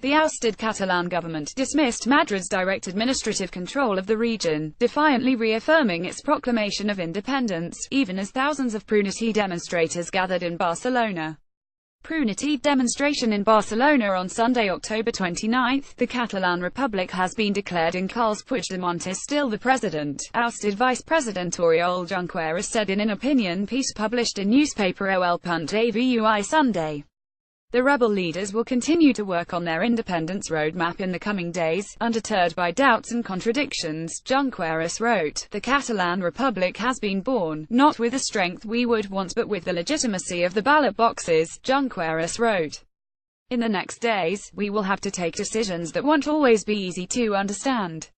The ousted Catalan government dismissed Madrid's direct administrative control of the region, defiantly reaffirming its proclamation of independence, even as thousands of pro-Unity demonstrators gathered in Barcelona. Pro-Unity demonstration in Barcelona on Sunday, October 29. The Catalan Republic has been declared in Carles Puigdemont is still the president. Ousted Vice President Oriol Junqueras said in an opinion piece published in newspaper OL.AVUI Sunday. The rebel leaders will continue to work on their independence roadmap in the coming days, undeterred by doubts and contradictions. Junqueras wrote, "The Catalan Republic has been born, not with the strength we would want but with the legitimacy of the ballot boxes." Junqueras wrote, "In the next days, we will have to take decisions that won't always be easy to understand."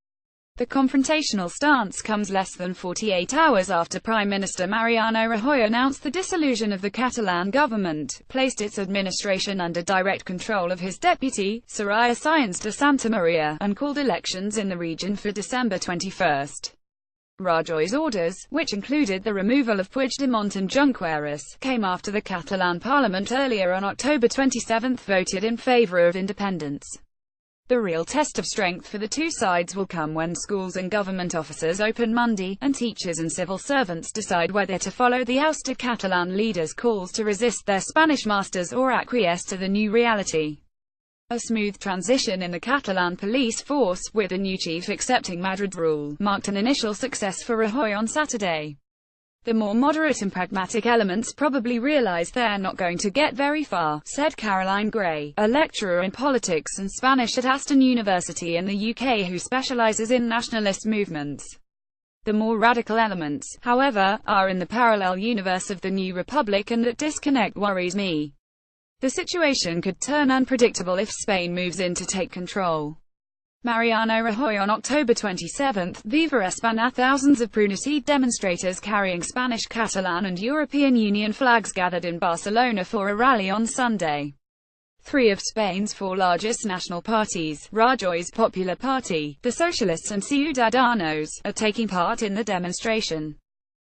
The confrontational stance comes less than 48 hours after Prime Minister Mariano Rajoy announced the dissolution of the Catalan government, placed its administration under direct control of his deputy, Soraya Sáenz de Santamaría, and called elections in the region for December 21. Rajoy's orders, which included the removal of Puigdemont and Junqueras, came after the Catalan parliament earlier on October 27 voted in favor of independence. The real test of strength for the two sides will come when schools and government offices open Monday, and teachers and civil servants decide whether to follow the ousted Catalan leaders' calls to resist their Spanish masters or acquiesce to the new reality. A smooth transition in the Catalan police force, with a new chief accepting Madrid's rule, marked an initial success for Rajoy on Saturday. The more moderate and pragmatic elements probably realize they're not going to get very far, said Caroline Gray, a lecturer in politics and Spanish at Aston University in the UK who specializes in nationalist movements. The more radical elements, however, are in the parallel universe of the new republic, and that disconnect worries me. The situation could turn unpredictable if Spain moves in to take control. Mariano Rajoy on October 27, Viva España. Thousands of pro-Unity demonstrators carrying Spanish, Catalan and European Union flags gathered in Barcelona for a rally on Sunday. Three of Spain's four largest national parties, Rajoy's Popular Party, the Socialists and Ciudadanos, are taking part in the demonstration.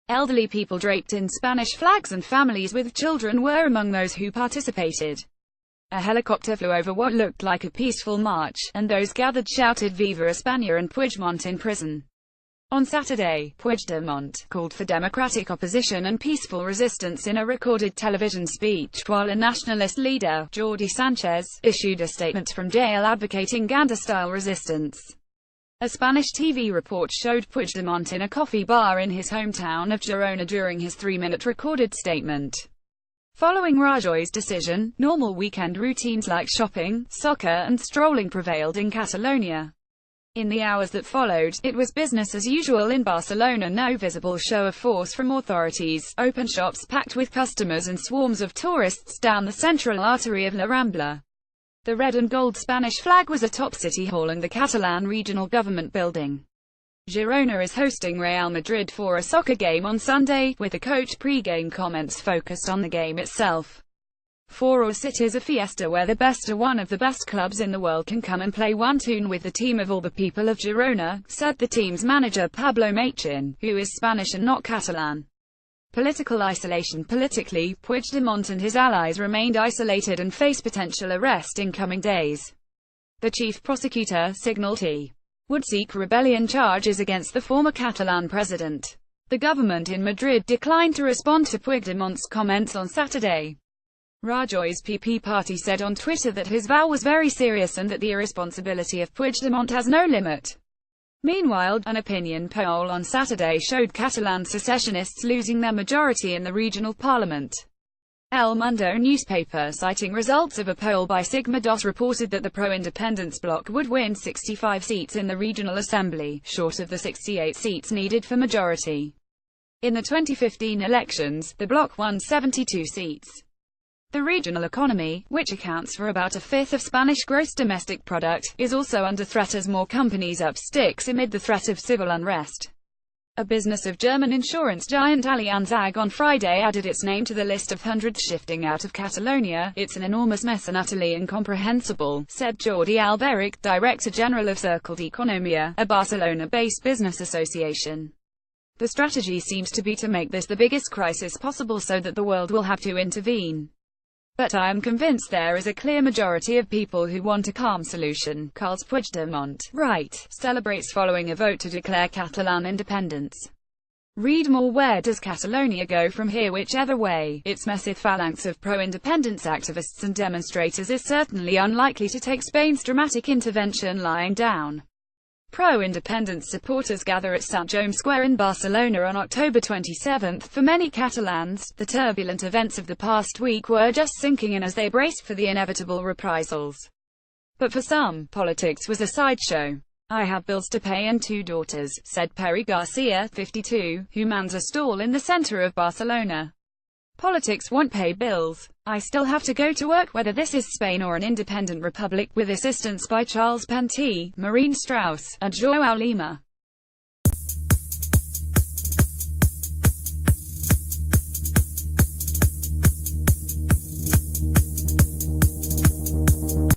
Elderly people draped in Spanish flags and families with children were among those who participated. A helicopter flew over what looked like a peaceful march, and those gathered shouted "Viva España" and "Puigdemont in prison." On Saturday, Puigdemont called for democratic opposition and peaceful resistance in a recorded television speech, while a nationalist leader, Jordi Sánchez, issued a statement from jail advocating Ganda-style resistance. A Spanish TV report showed Puigdemont in a coffee bar in his hometown of Girona during his 3-minute recorded statement. Following Rajoy's decision, normal weekend routines like shopping, soccer and strolling prevailed in Catalonia. In the hours that followed, it was business as usual in Barcelona. No visible show of force from authorities, open shops packed with customers and swarms of tourists down the central artery of La Rambla. The red and gold Spanish flag was atop City Hall and the Catalan regional government building. Girona is hosting Real Madrid for a soccer game on Sunday, with the coach pre-game comments focused on the game itself. For us it is a fiesta where the best of one of the best clubs in the world can come and play one tune with the team of all the people of Girona, said the team's manager Pablo Machin, who is Spanish and not Catalan. Political isolation. Politically, Puigdemont and his allies remained isolated and face potential arrest in coming days. The chief prosecutor signaled he would seek rebellion charges against the former Catalan president. The government in Madrid declined to respond to Puigdemont's comments on Saturday. Rajoy's PP party said on Twitter that his vow was very serious and that the irresponsibility of Puigdemont has no limit. Meanwhile, an opinion poll on Saturday showed Catalan secessionists losing their majority in the regional parliament. El Mundo newspaper, citing results of a poll by Sigma DOS, reported that the pro-independence bloc would win 65 seats in the regional assembly, short of the 68 seats needed for majority. In the 2015 elections, the bloc won 72 seats. The regional economy, which accounts for about a fifth of Spanish gross domestic product, is also under threat as more companies up sticks amid the threat of civil unrest. A business of German insurance giant Allianz AG on Friday added its name to the list of hundreds shifting out of Catalonia. "It's an enormous mess and utterly incomprehensible," said Jordi Alberic, Director General of Cercle d'Economia, a Barcelona-based business association. "The strategy seems to be to make this the biggest crisis possible so that the world will have to intervene. But I am convinced there is a clear majority of people who want a calm solution. Carles Puigdemont, right, celebrates following a vote to declare Catalan independence. Read more. Where does Catalonia go from here? Whichever way, its massive phalanx of pro-independence activists and demonstrators is certainly unlikely to take Spain's dramatic intervention lying down. Pro-independence supporters gather at Sant Jaume Square in Barcelona on October 27. For many Catalans, the turbulent events of the past week were just sinking in as they braced for the inevitable reprisals. But for some, politics was a sideshow. I have bills to pay and 2 daughters, said Pere Garcia, 52, who mans a stall in the center of Barcelona. Politics won't pay bills. I still have to go to work whether this is Spain or an independent republic, with assistance by Charles Penty, Maureen Strauss, and Joao Lima.